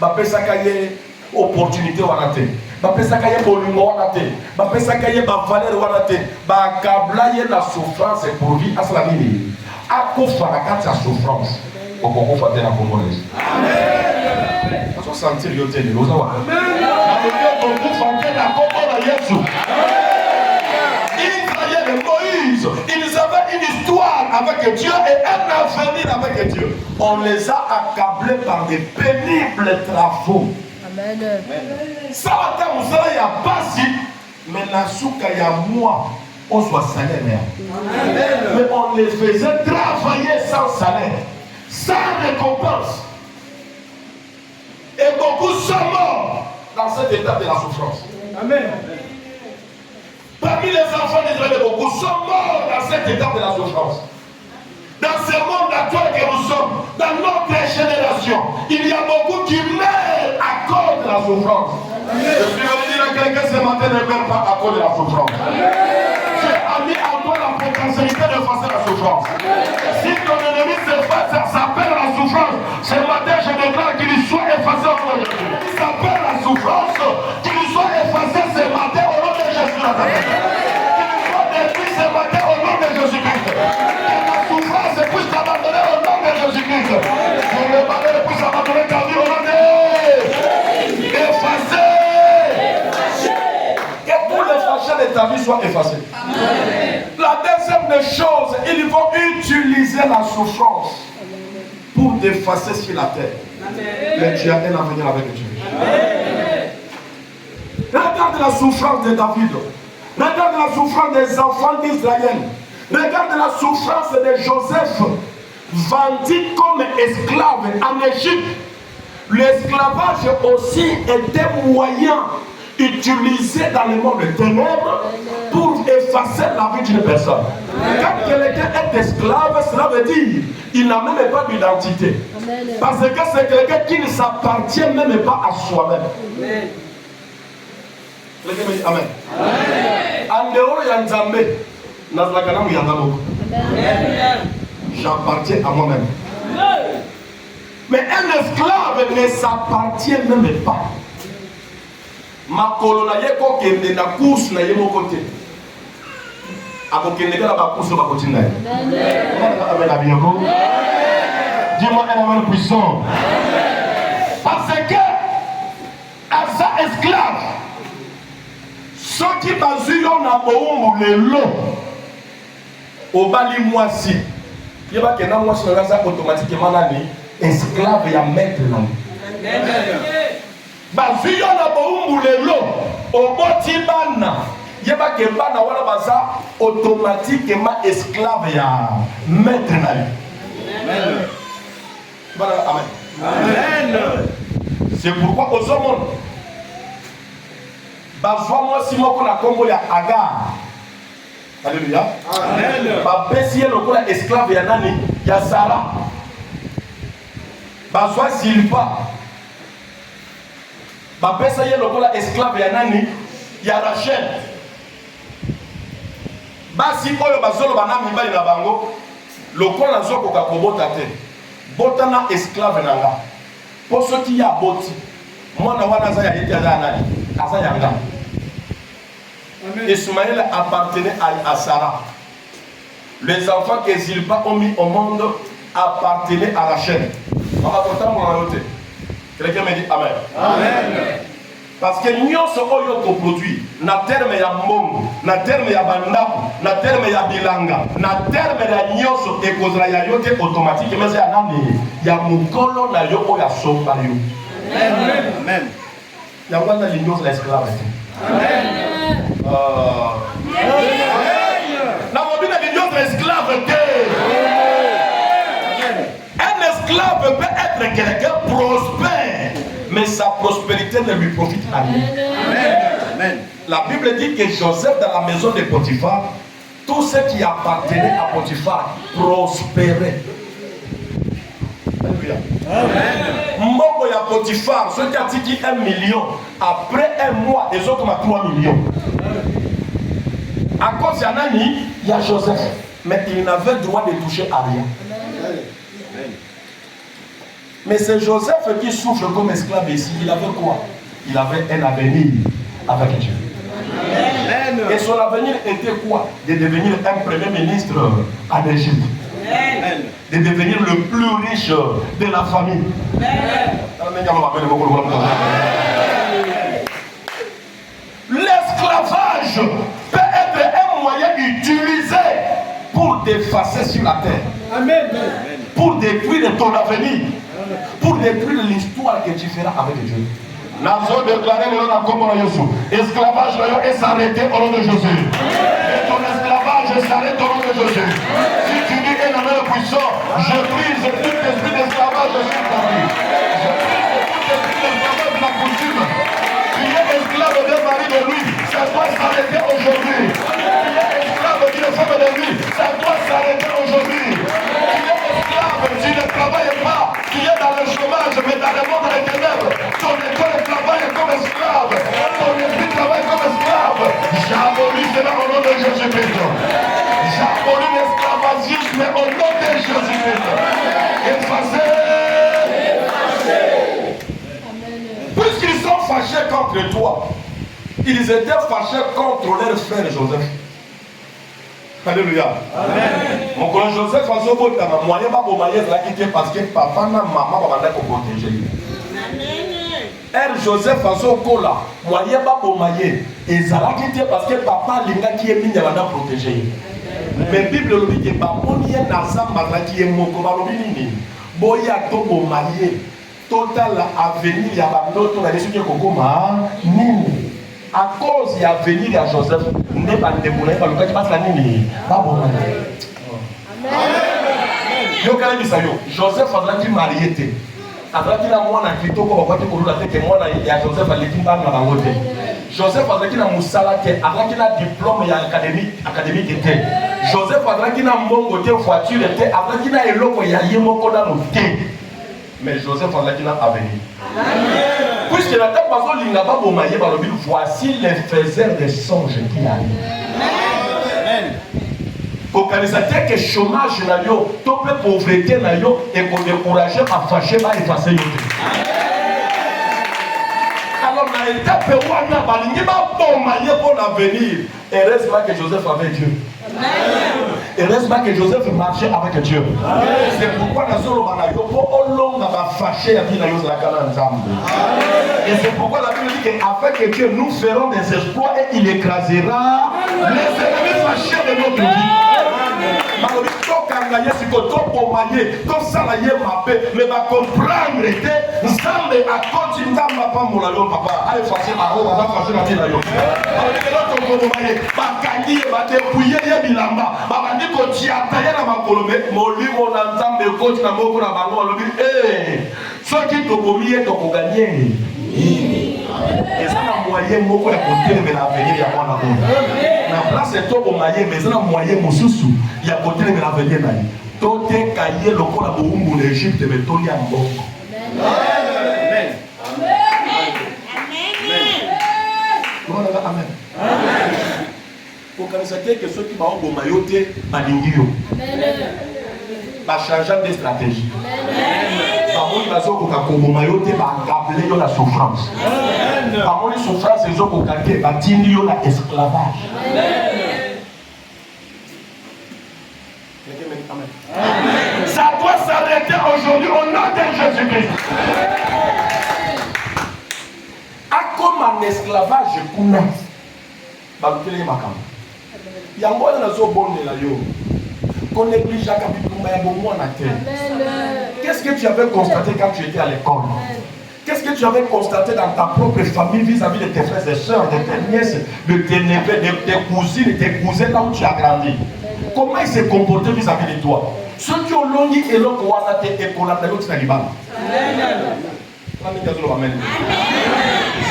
Bapesa kaye opportunité wanate bapesa kaye bolingo wanate bapesa kaye ba valeur wanate ba kabla ye na souffrance pour vie asala nini akufa na kati ya souffrance okokufa tena congolaise. Amen. Parce sentir yo tene loza wa. Amen. Na leo okokufa tena kombo na Yesu. Israël Daniel, Moïse, ils avaient une histoire avec Dieu et un avenir avec Dieu. On les a accablés par des pénibles travaux. Amen. Ça va être il n'y a pas si, mais la souka il y a moi, on soit salaire. Mais on les faisait travailler sans salaire, sans récompense. Et beaucoup sont morts dans cette étape de la souffrance. Amen. Parmi les enfants d'Israël, beaucoup sont morts dans cette étape de la souffrance. Dans ce monde actuel que nous sommes, dans notre génération, il y a beaucoup qui meurent à cause de la souffrance. Je suis venu dire à quelqu'un ce matin ne meurt pas à cause de la souffrance. Dieu a mis en toi la potentialité d'effacer la souffrance. Si ton ennemi s'appelle la souffrance, ce matin je déclare qu'il soit effacé au nom de Jésus. Il s'appelle la souffrance, qu'il soit effacé ce matin au nom de Jésus. Qu'il soit détruit ce matin au nom de Jésus-Christ. Que la souffrance puisse t'abandonner au nom de Jésus-Christ. Que le malheur puisse abandonner ta vie au nom de Jésus. Effacé. Que tous les fâchés de ta vie soient effacés. Amen. La deuxième des choses, il faut utiliser la souffrance pour t'effacer sur la terre. Amen. Mais tu as un avenir avec Dieu. Amen. Regarde la souffrance de David. Regarde la souffrance des enfants d'Israël. Regarde la souffrance de Joseph, vendu comme esclave en Égypte. L'esclavage aussi était moyen utilisé dans le monde des ténèbres pour effacer la vie d'une personne. Quand quelqu'un est esclave, cela veut dire qu'il n'a même pas d'identité. Parce que c'est quelqu'un qui ne s'appartient même pas à soi-même. Quelqu'un me dit Amen. En dehors de Nzambe, j'appartiens à moi-même. Mais un esclave ne s'appartient même pas. Ma colonna yeko kende na course na yemo côté. Ako kende kala ba course ba côté na. Amen. Amen. Dis-moi un amen puissant. Parce que asa esclave ceux qui bazuyo na boumbu lelo obali mwasi yeba ke na mwasi na za automatiquement nani esclave ya maître na. Bazuyo na boumbu lelo oboti bana yeba ke bana wana baza automatiquement esclave ya maître na. Amen. Amen. Amen. C'est pourquoi aux hommes bazwa mwasi moko na kombo ya Agar. Alléluia. Amen. Babesi ye lokola esclave ya nani? Ya Sarah. Bazwa Zilpa. Babesa ye lokola esclave ya nani? Ya Rachel. Basi oyo bazolo bana mibali na bango lokola nzoko ka kobota te. Bota na esclave nanga. Poso ki ya boti. Mwana wana za ya yeti aza nani? Aza yanga. Ismaël appartenait à Sarah. Les enfants que Zilpa ont mis au monde appartenaient à Rachel. Quelqu'un me dit Amen. Amen. Parce que nous sommes au produit. Na terme ya mbongo, na terme ya bandaku, na terme ya bilanga, na terme ya nyoso ekozala ya yote automatique. Mais ya nani ya mukolo na yo ya somba yo. Amen. Amen. Ya wanda linyo la esclave. Amen. Un esclave peut être quelqu'un prospère, mais sa prospérité ne lui profite à rien. Amen. La Bible dit que Joseph, dans la maison de Potiphar, tout ce qui appartenait à Potiphar prospérait. Alléluia. Mbongo ya Potiphar, ceux qui a dit 1 million, après un mois, ils ont comme 3 millions. À cause de Nani, il y a Joseph, mais il n'avait droit de toucher à rien. Mais c'est Joseph qui souffre comme esclave ici. Il avait quoi? Il avait un avenir avec Dieu. Et son avenir était quoi? De devenir un premier ministre en Égypte. De devenir le plus riche de la famille. L'esclavage peut être un moyen utile t'effacer sur la terre. Amen. Pour détruire ton avenir. Pour détruire l'histoire que tu feras avec Dieu. Nazo déclaré le nom de Jésus. Esclavage est s'arrêter au nom de Jésus. Et ton esclavage s'arrête au nom de Jésus. Si tu dis un amen puissant, je brise tout esprit d'esclavage sur ta vie. Je brise tout esprit d'esclavage de la coutume. Tu es esclave d'un mari de lui, ça doit s'arrêter aujourd'hui. Tu es esclave d'une femme de lui, ça doit s'arrêter aujourd'hui. Tu es esclave, tu ne travailles pas, tu es dans le chômage, mais dans le monde des ténèbres. Ton école travaille comme esclave, ton esprit travaille comme esclave. J'abolis cela au nom de Jésus-Christ. J'abolis l'esclavagisme au nom de Jésus-Christ. Effacez. Puisqu'ils sont fâchés contre toi, ils étaient fâchés contre leur frère Joseph. Alléluia. Amen. Mon collègue Joseph a dit que moyen pas pour marier parce que papa et maman vont être protégés. Joseph a dit que moyen pas pour marier et ça l'a quitté parce que papa linga qui est mis va protéger. Mais Bible le dit que papa moyen nasa qui est moko ba lo binini. Boya to pour marier total avenir ya ba noto na yesu ki kokoma nini. À cause de l'avenir de Joseph, n'est pas de boulot, pas le cas qui passe la nuit. Pas bon. Joseph a dit marié. Après qu'il a moins à Kito, comme on va dire que moi, il y a Joseph à l'équipe dans la route. Joseph a dit qu'il a Moussala, après qu'il a diplôme académique était. Joseph a dit qu'il a mon côté voiture était, après qu'il a élo, il y a Yémoko dans le thé. Mais Joseph a dit qu'il a avenir. Puisque la table bazon lingaba bomaye balobi, voici les faiseurs des songes qui arrivent. Pour organiser que chômage na yo, toute pauvreté na yo et pour décourager à fâcher va effacer yo. Alors na étape wana balingi ba bomaye pour l'avenir. Heureusement que Joseph avait Dieu. Heureusement que Joseph marchait avec Dieu. C'est pourquoi nous sommes fâchés à la et c'est pourquoi la Bible dit qu'afin que Dieu nous ferons des exploits et il écrasera les ennemis fâchés de notre vie. Mais va comprendre que Nzambe a continué à m'apprendre papa. Allez fâcher à haut, on va fâcher la vie là. Bakandi badepouiller ye bilamba babandi ko tiataya na makolome molimo na Nzambe koti na moko na bango lobi soki tokomiye tokoganye eza na moyen moko ya kotelemela avenir ya mwana oyo na place tokomaye mais eza na moyen mosusu ya kotelemela avenir na ye toteka ye lokola bowumbu na Egypte me tolia mbongo. Amen. Amen. Pour constater que ceux qui m'ont bomayoté, balingio, va changer de stratégie. Parmi les autres qui ont bomayoté, va gabler la souffrance. Parmi les souffrances, les autres qui va diminuer l'esclavage. Ça doit s'arrêter aujourd'hui au nom de Jésus-Christ. A comme un esclavage kuna, balutele makam. Yango na zo bonne la yo. Qu'on néglige la kabitumba ya bomo na terre. Qu'est-ce que tu avais constaté quand tu étais à l'école? Qu'est-ce que tu avais constaté dans ta propre famille vis-à-vis de tes frères et sœurs, de tes nièces, de tes neveux, de tes cousines, de tes cousins là où tu as grandi? Comment ils se comportaient vis-à-vis de toi? Ceux qui ont longi et l'ont coasaté et qu'on a fait l'autre Liban. Amen.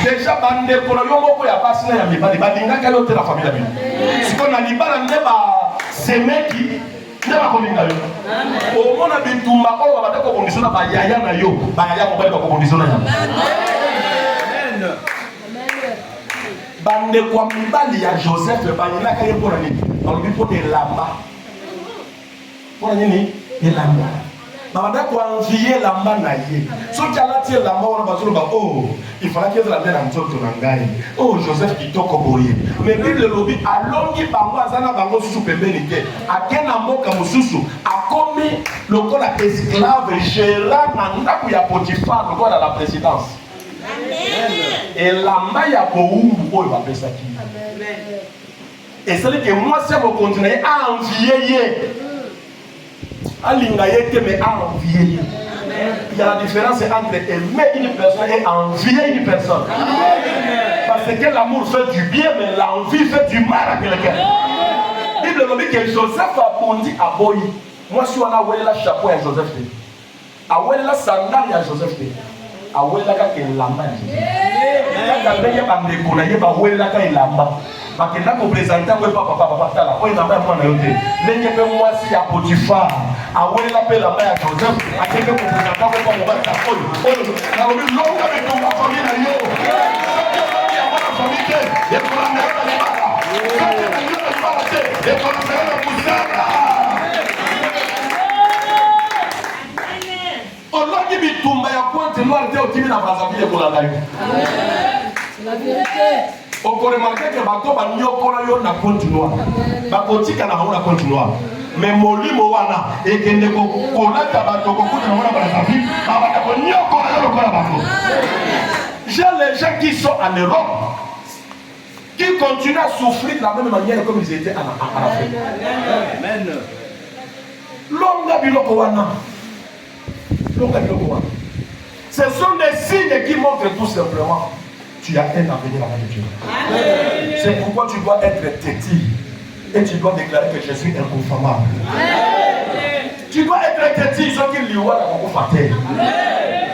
Déjà, bande pour le yomoko ya passe na ya mibali, balinga ka yote la famille la Bible. Si qu'on a libala ndeba semeki, ndeba kolinga yo. Au mona bitumba ko ba ko kondisona ba yaya na yo, ba yaya mo ba ko kondisona ya. Amen. Bande kwa mibali ya Joseph ba yina ka yepona ni. Ba lobi po de lamba. Pona nini? Elamba. Babada ko envier lamba na ye. So kala tie lamba wana bazolo ba oh, il fallait que la mère en mtoto na ngai. Oh Joseph kitoko boye. Mais Bible lobi alongi bango azana bango susu pembeni te. Akena mboka mususu akomi lokola esclave gérant na ndaku ya Potiphar lokola la présidence. Amen. Et lamba ya boumbu oyo ba pesa ki. Amen. Et c'est que moi c'est mon continuer à envier. Alingayete mais envier. Il y a la différence entre aimer une personne et envier une personne. Parce que l'amour fait du bien, mais l'envie fait du mal à quelqu'un. La Bible nous dit que Joseph a bondi à Boyi. Moi, si on a oué la chapeau à Joseph, a oué la sandale à Joseph, a oué la kake lamba. Quand il y a un décollé, il y a oué la kake lamba. Parce que là, on présente un peu papa, là, on a même un autre. L'année que moi, si à Potiphar, à oué la paix la main à Joseph, à quelqu'un qu'on présente un peu comme on va faire. On a vu l'homme avec ton famille là, yo. Et pour la mère de l'Ibara, et pour la mère de Moussara. On l'a dit, mais tout le monde a pointé noir de Otimi dans la vie pour la life. C'est la vérité. On peut remarquer que bateau va n'y avoir yo na compte noir. Bakoti kana ba na compte noir. Mais molimo wana et que ne ko kona ta bateau ko kuna wana ba sa vie, ba ko n'y avoir yo ko na bateau. J'ai les gens qui sont en Europe qui continuent à souffrir de la même manière comme ils étaient en Afrique. Amen. Longa biloko wana. Ce sont des signes qui montrent tout simplement tu as un avenir avec Dieu. C'est pourquoi tu dois être têtu et tu dois déclarer que je suis inconformable. Tu dois être têtu, ce qui lui voit la conformité.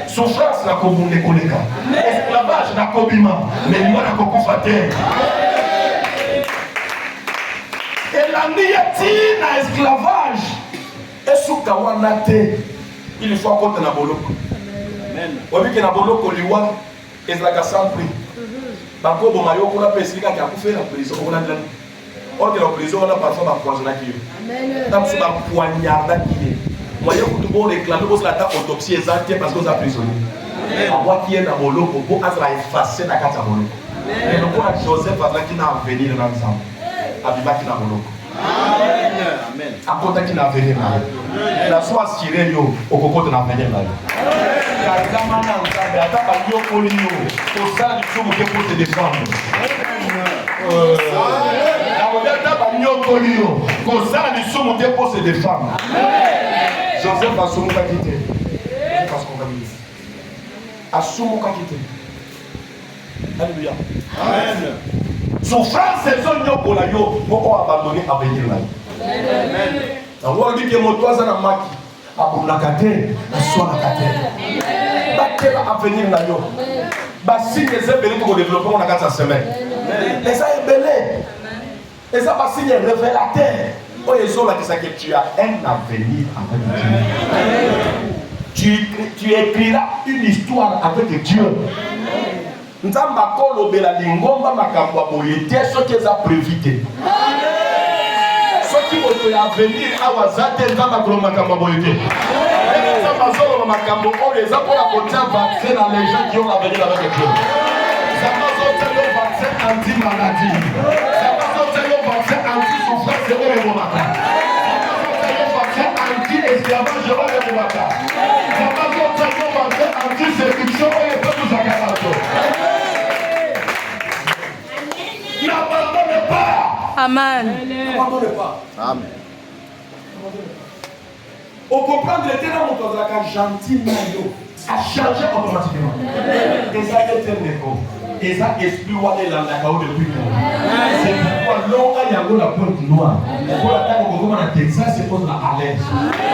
Souffrance na kobunde koleka. Esclavage na kobima, mais moi na kokufate. Et la niati na esclavage esuka wana te. Il faut compter na boloko. Amen. Obi ke na boloko liwa ezlaka sans prix. Bako bo mayo ko la pesika ki akufe na prison ko na ndani. Or que la prison on a parfois ba poisonner ki. Amen. Tam se ba poignarda ki. Moyen ko to bo réclamer ko la ta autopsie exacte parce que ça prisonnier. Amen. Wa ki na boloko bo azla effacer na kata boloko. Mais donc on a Joseph azla ki na venir dans ensemble. Abiba ki na boloko. Amen. Amen. Akota ki na venir na. La soit tiré yo okokote na venir na. Kazama na nzambe ata ba yo kolino to ça du tout que pour te défendre. La modata ba yo kolino ko ça du tout que pour se défendre. Joseph va se mouka quitter. Parce qu'on va dire. Asumuka quitter. Alléluia. Amen. Souffrance c'est son yo kola yo moko abandonner à venir là. Amen. Alors on dit que mon toit na maki abunaka te aswa na kate. Bakela avenir na yo. Ba signe ezebele ko développer on a 4 semaines. Et ça est belé. Et ça va signe révélateur. Oh yezola qui ça que tu as un avenir avec Dieu. Tu écriras une histoire avec Dieu. Nzamba kolo bela lingomba makambo boye te soki eza prévité. Soki oto ya venir awazate nzamba kolo makambo boye te. Nzamba zolo makambo oyo eza pour la kotia vaccin dans les gens qui ont l'avenir avec Dieu. Nzamba zote yo vaccin anti-maladie. Nzamba zote yo vaccin anti-souffrance et oyo bomaka. Nzamba zote yo vaccin anti-esclavage oyo bomaka. Nzamba zote yo vaccin anti-séduction oyo bomaka. N'abandonne pas. Amen. N'abandonne pas. Amen. On comprend que l'été dans mon temps, gentil, a changé automatiquement. Et ça a été un et ça explique où est la cao depuis longtemps. C'est pourquoi l'on a yagou la pointe noire. Pour la taille au Gouvernement de Texas, c'est pour la à l'aise.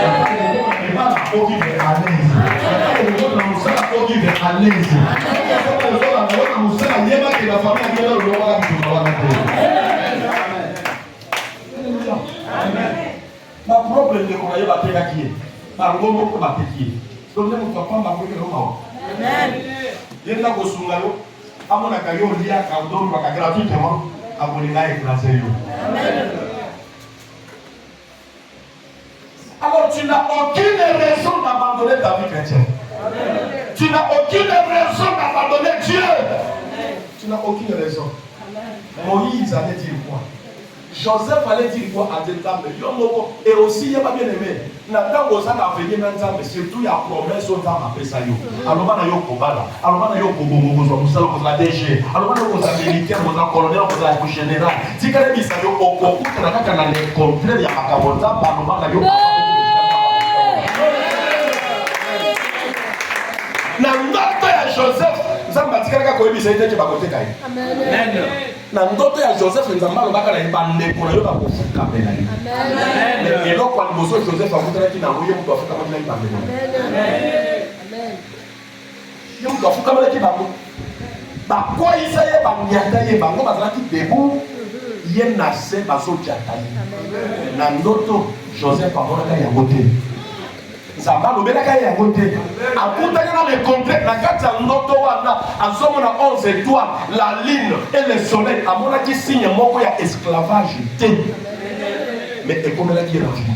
La taille au Gouvernement est à l'aise. La taille au Gouvernement est à l'aise. La famille ma propre de qu'on aille battre qui est par gomo ko battre qui est donc ne papa ma ko ko ma amen yenda ko sungalo amona ka yo lia ka ndo ka gratuitement abolinga écraser yo amen. Alors tu n'as aucune raison d'abandonner ta vie chrétienne. Amen. Tu n'as aucune raison d'abandonner Dieu. Amen. Tu n'as aucune raison. Amen. Moïse allait dire quoi? Joseph allait dire quoi à des dames? Et aussi, il n'y a pas bien aimé. Nathan vous a venir dans Zambé, surtout il y a promesse aux dames après ça. Alors, on a eu Kobala, alors on a eu Kobomo, vous avez DG, alors on a eu militaire, vous avez colonel, vous avez général. Si quelqu'un dit ça, au Kokou, il y a un contraire, il y a un Makabota, alors on a eu na ndoto ya Joseph nzambe atikaka koyebisa ete ke bakoteka ye. Amen. Na ndoto ya Joseph nzambe alobaka na ye bandeko na yo bakofukamela ye. Amen. eloko ya liboso Joseph akutanaki na ye moto afukamaki na ye bandeko. Amen. Ye moto afukamelaki bango bakweyisa ye banyata ye bango bazalaki debu ye na se bazodiata ye. Na ndoto Joseph amonaka yango te. Nzambe alobelaka ye yango te. Akutaki na le contraire na kati ya ndoto wana azomona 11 étoiles, la lune et le soleil. Amonaki signe moko ya esclavage te. Mais ekomelaki ye na vie.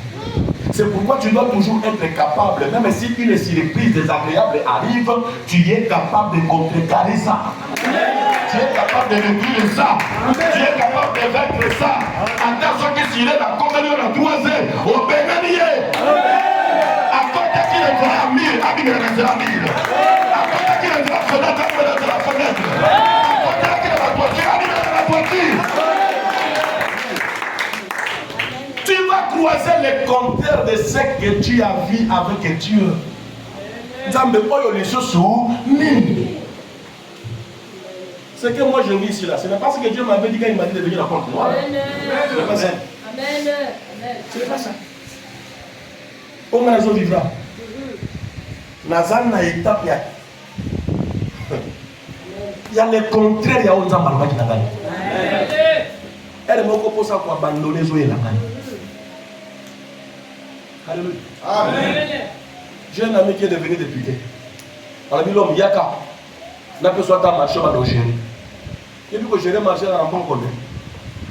C'est pourquoi tu dois toujours être capable, même si une surprise désagréable arrive, tu es capable de contrecarrer ça. Tu es capable de réduire ça. Tu es capable de vaincre ça. Attention que s'il est la compagnie de la 3e, au Béganier. À côté qui est de la mire, à mire de la mire. À côté qui est de la fenêtre, à mire de la fenêtre. À côté qui est de la toiture, à mire de la toiture. Tu vas croiser les compteurs de ce que tu as vu avec Dieu. Nzambe oyo lisusu nini. Ce que moi je vis ici là, ce n'est pas ce que Dieu m'avait dit quand il m'a dit de venir à Pointe-Noire. Ce n'est pas ça. Amen. Ce n'est pas ça. On a raison vivra. Nazan na étape ya. Il y a le contraire, il y a Nzambe alobaki na ngai. Elle moko posa ko abandonner zo la ngai. Alléluia. Amen. J'ai un ami qui est devenu député. On a dit l'homme Yaka. N'a pas soit marché à gérer. Et puis que gérer marché dans un bon côté.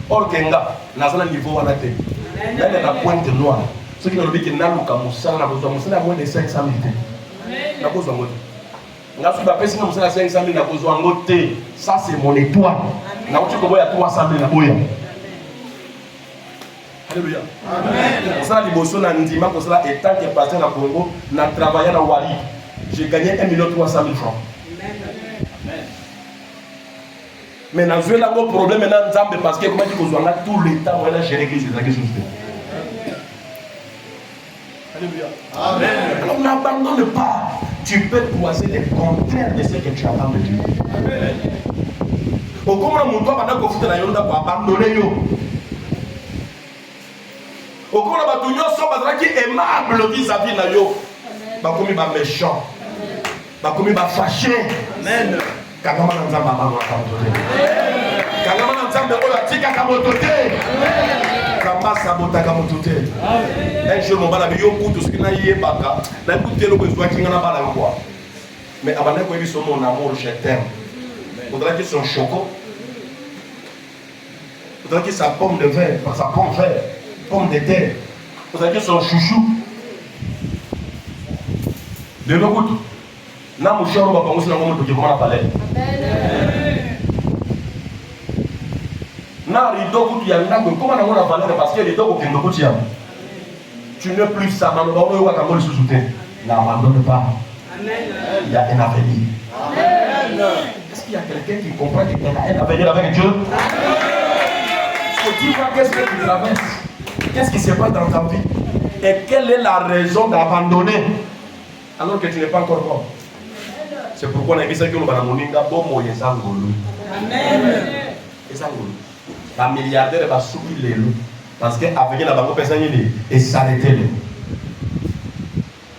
Or Kenga, n'a pas un niveau à la tête. Là, il y a la pointe noire. Ceux qui n'ont dit que Naluka Moussa n'a besoin de moins de 500 000. N'a pas besoin de. N'a pas besoin de 500 000. N'a pas besoin de. Ça, c'est mon étoile. N'a pas besoin de 300 000. Alléluia. Amen. Ça, l'émotion n'a dit pas que cela étant que pasteur à Congo, n'a travaillé dans Wari. J'ai gagné 1 300 000 francs. Amen. Mais dans ce là, le problème est dans Zambé parce que comment dit qu'on a tout le temps, on a géré l'église, c'est ça que je fais. Alléluia. Amen. Alors n'abandonne pas. Tu peux croiser les contraires de ce que tu attends de Dieu. Amen. Au comment mon toit pendant que vous êtes là, pour abandonner. Au cours de la bataille, qui est aimable vis-à-vis de yo, bakomi ba méchant, bakomi ba fâché. Amen. Kagama na nzamba ba kamotote. Kagama na nzamba oyo atika kamotote. Kamba sabota kamotote. Un jour mon bala yo kutu skina yebaka, na kutu loko ezwa kinga na bala quoi. Mais abana ko ebiso mon amour, je t'aime. Faudra que son choco. Faudra que sa pomme de verre, sa pomme verte. Pomme de terre. Vous avez son chouchou. De l'autre, n'a mon cher, on va pas vous dire comment on parle. N'a rideau qui a comment on a parlé parce que les rideaux qui ne sont pas. Tu n'es plus ça, mais on va quand même sous soutien. N'abandonne pas. Il y a un avenir. Est-ce qu'il y a quelqu'un qui comprend qu'il y a un avenir avec Dieu? Dis-moi qu'est-ce que tu traverses? Qu'est-ce qui se passe dans ta vie? Et quelle est la raison d'abandonner alors que tu n'es pas encore mort? C'est pourquoi on a dit que nous avons dit que nous Amen. La milliardaire va subir les loups. Parce qu'avec la banque, personne et s'arrêter.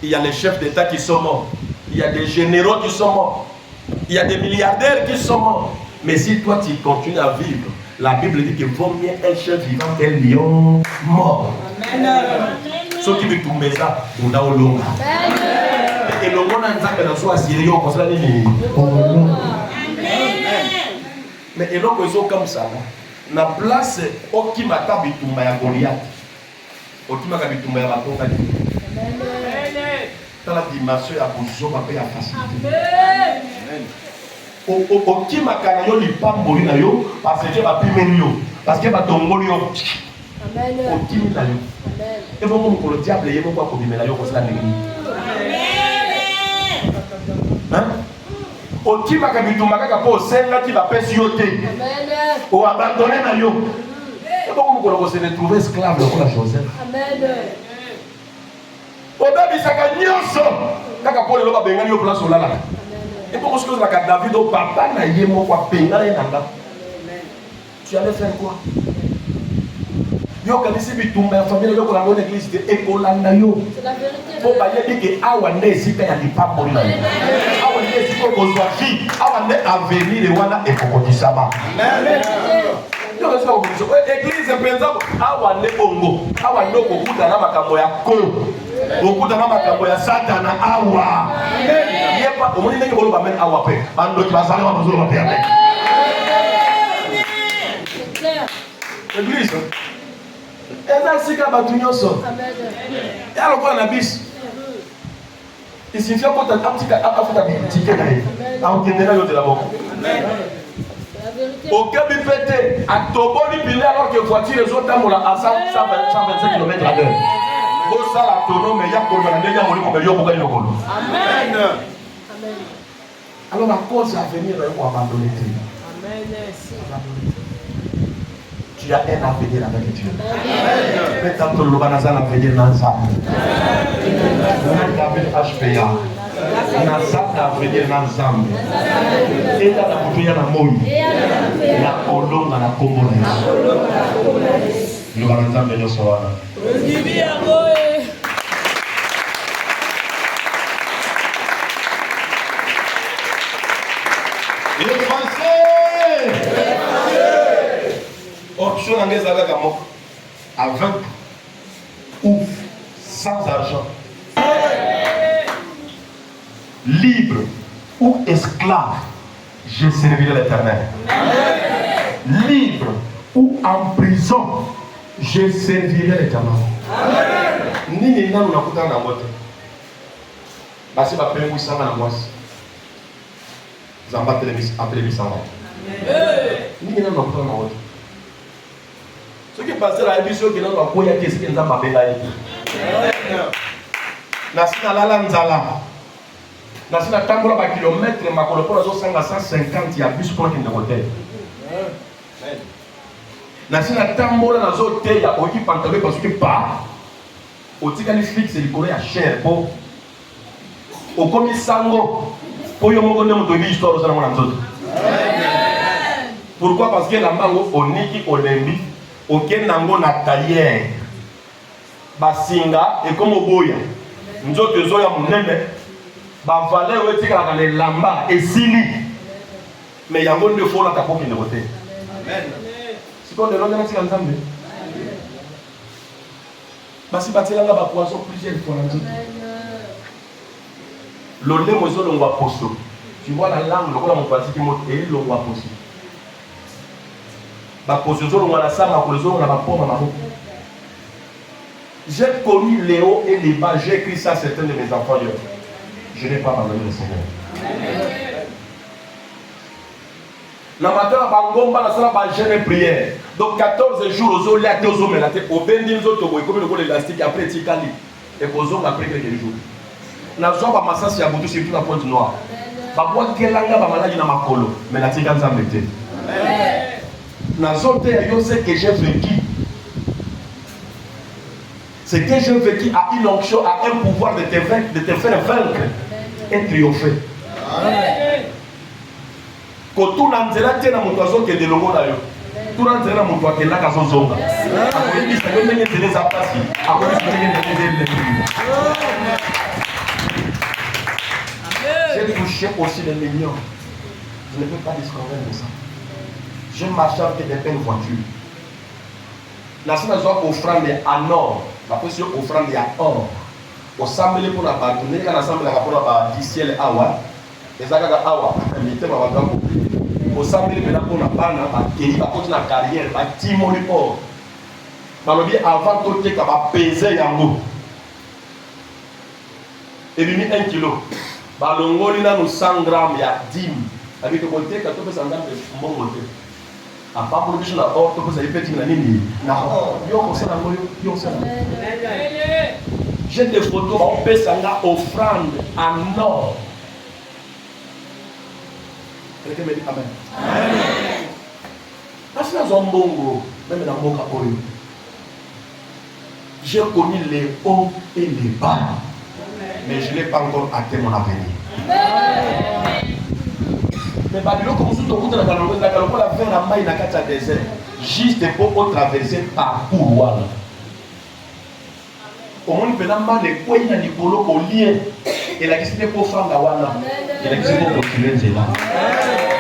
Il y a les chefs d'État qui sont morts. Il y a des généraux qui sont morts. Il y a des milliardaires qui sont morts. Mais si toi tu continues à vivre, la Bible dit qu'il vaut mieux un chef vivant qu'un lion mort. Amen. Ce qui veut tomber ça, on a au long. Et le monde a dit que dans soi sérieux, on considère les mais et donc ils sont comme ça. Na place au qui m'a tabitumba ya Goliath. Au qui m'a tabitumba ya Batonga. Amen. Dans la dimension ya bozo va payer facilité. Amen. Au qui m'a canayo li pamboli na yo parce que va pimer yo parce que va tongoli yo. Amen. Au qui m'a yo. Amen. Et bon pour le diable il faut pas kobimela yo comme ça négli. Amen. Hein? Au qui m'a kabitumba kaka po senga qui va pèse yo te. Amen. Ou abandonner na yo. Et bon pour se retrouver esclave pour la Joseph. Amen. Au babi saka nyonso kaka po le ba benga yo place olala. Et pour ce que la David au papa n'a yé mon quoi penga et nanga. Tu allais faire quoi? Yo quand ici bitumba la famille yo la bonne église de Ekolanda yo. C'est la vérité. Pour bailler dit que awa nezika ya lipa mona. Awa nezika ko zwafi, awa ne avenir et wana ekokokisama. Amen. Yo kasi ko biso église penza awa ne bongo, awa ndoko kuta na makambo ya ko. Okuta na makambo ya Satana awa. Amen. Yepa omoni ndenge bolo ba men awa pe. Bando ki basala ba bozolo ba pe amen. C'est clair. Église. Eza sika batu nyonso. Amen. Ya lokola na bis. Isifia kota aptika afuta bitike na ye. Aukendela yo de la boko. Amen. C'est la vérité. Aucun bipété a toboni pile alors que voiture les autres moula à 125 km/h. Bon ça la tono mais ya ko na ndenya moli ko yo ko yo ko. Amen. Amen. Alors la cause à venir est pour abandonner. Amen. Merci. Tu as un avenir avec Dieu. Mais tant que le banazan a avenir dans ça. On a avec HPA. On a ça à avenir dans ça. Et dans la bouteille na moi. La colonne na Congo. Le banazan de Yosoana. Les Français. Option anglaise avec un mot. Avec ou sans argent. Libre ou esclave, je servirai l'Éternel. Libre ou en prison, je servirai l'Éternel. Nini nanu nakuta na moto. Basi ba pengu sanga na mwasi. Zamba telemis sanga. Nini nanu nakuta na moto. Ce qui passe là, c'est que nous avons dit que nous avons fait. Nasina lala nzala. Nasina tambola ba kilomètre makolo pour 150 ya bus pour kende hotel. Nasina tambola na zo te ya oki pantalon parce que pas otika ni fixe likolo ya cher po okomi sango po yo moko ndemo to bi histoire sana mona nzoto. Pourquoi? Parce que la mango oniki olembi okenango na tailleur basinga ekomo boya nzoto ezo ya munene ba valeur wetika na lamba esili mais yango nde fola ta koki ndote. Amen. Siko de longa tika nzambe basi batelanga ba poisson plusieurs fois na nzoto lolé mozo longwa poso tu vois la langue lokola mon pratique mo et longwa poso j'ai connu les hauts et les bas, j'ai écrit ça à certains de mes enfants. Je n'ai pas abandonné le Seigneur. La matin, j'ai une prière. Donc 14 jours, aux eaux, aux eaux, au bendin, comme l'élastique, après Tikali, et aux eaux, après quelques jours. Na zoba masasi ya butu surtout la pointe noire. Ba boîte kelanga ba maladi na makolo, mais la tika nzambe te. C'est que j'ai vécu. C'est que j'ai vécu à une onction, à un pouvoir de te faire vaincre et triompher. Quand tout l'anzela tient à mon oiseau qui est de l'ongo d'ailleurs. Tout l'anzela mon oiseau qui est là qu'à son zonga. J'ai touché aussi les millions. Je ne peux pas disconvaincre de ça. Je marche avec des belles voitures. La seule offrande en or, la position offrande en or. Au samedi pour la bâtonner, quand l'ensemble la rapport à la ciel awa, les agaga awa, les thèmes à Wagambo. Au samedi pour la bana, qui va continuer la carrière, va timoner or. Dans le bien avant tout qui va peser yango. Et lui 1 kilo. Balongoli na nous 100 grammes, il y a 10. Avec le côté, quand on fait 100 grammes, c'est bon côté. A pas pour le la or, tout ça, il fait une année. J'ai des photos, on peut s'en offrande en or. Quelqu'un me dit Amen. Amen. Parce que dans un bongo, même dans mon capoyo, j'ai connu les hauts et les bas, mais je n'ai pas encore atteint mon avenir. Mais Babiloko mosusu okuta na balongo na kaloko la vers la mai na kati ya désert. Juste pour traverser parcours wana. Omoni pena mane kwei na likolo ko lie elakisi te ko fanga wana. Elakisi ko continuer nzela.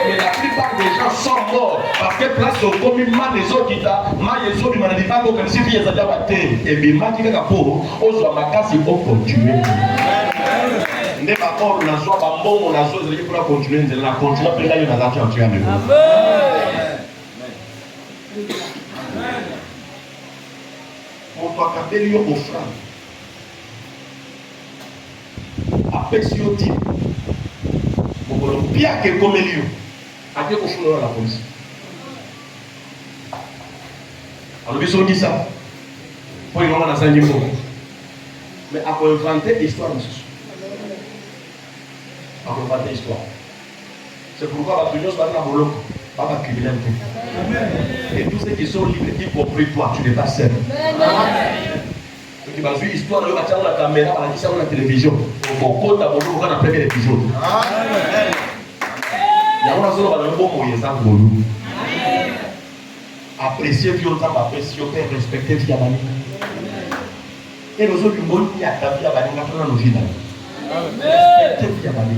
Mais la plupart des gens sont morts parce que place au komi ma les autres kita ma yeso bi manali ba ko kanisi fi yeza jaba te e bi ma kika po ozwa makasi ko continuer. Nde ba ko na zo ba mbongo na zo zeli pour continuer nzela na continuer pe ngayo na za tu tu amen. Moto akabeli yo offrande. Apesi yo ti. Mokolo pia ke komeli yo. Ake kofunola la police. Alors biso dit ça. Pour y na sanji moko. Mais à inventer histoire monsieur. À inventer histoire. C'est pourquoi la punition va dans boloko, pas va criminel. Et tous ceux qui sont libres, y compris toi, tu n'es pas seul. Ceux qui basent l'histoire, ils vont la caméra, ils vont la télévision. Au côté de boloko, on a premier épisode. Il y a un seul qui bon moyen ça pour nous. Apprécier violence, apprécier, respecter Fiamani. Et nous autres, nous avons dit à ta vie à Baninga, nous avons dit respecter Fiamani.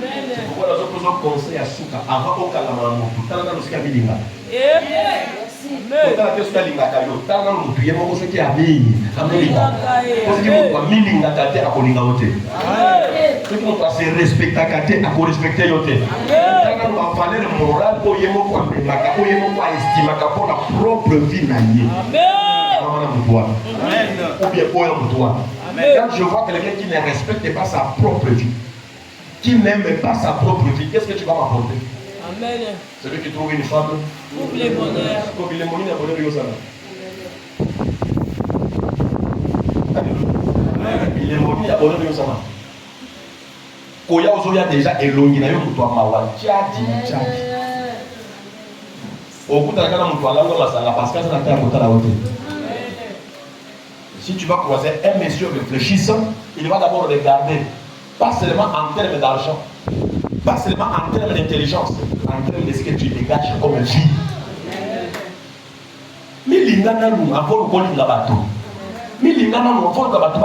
C'est pourquoi nous avons conseil à Souka avant qu'on calme la mort. Tout le temps, nous sommes Bilinga. Tout le temps, Linga Kayo. Tout le temps, nous prions pour ceux qui habitent. Pour ceux qui vont Milinga Kate à Kolinga Ote. Ceux qui vont se respecter à Kate à respecter Yote. Nous avons valeur morale pour yemo pour Mbaka, pour yemo pour estimaka pour la propre vie naïe. Ou bien pour un toi. Quand je vois quelqu'un qui ne respecte pas sa propre vie, qui n'aime pas sa propre vie, qu'est-ce que tu vas m'apporter? Amen. Celui qui trouve une femme, Trouve les bonheurs. comme il est moni, il bonheur de Yosana. Il est moni, il bonheur de Yosana. Koya Ozoya déjà éloigné, il y a un mawa. Tchadi. Au bout de la canne, on la parce que c'est la terre à la hauteur. Si tu vas croiser un monsieur réfléchissant, il va d'abord regarder, pas seulement en termes d'argent, pas seulement en termes d'intelligence, en termes de ce que tu dégages comme vie. Mais l'ingana nous, encore le colis de la bateau. Mais l'ingana nous, encore le bateau,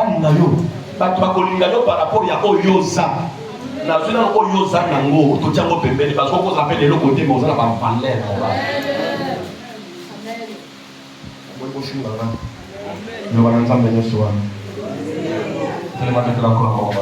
par rapport à Oyosa. Na zuna ko yoza nango to tiango pembeni parce qu'on appelle les côté mais on a pas parler amen moi je suis là nous allons ensemble nous soir tellement que la cour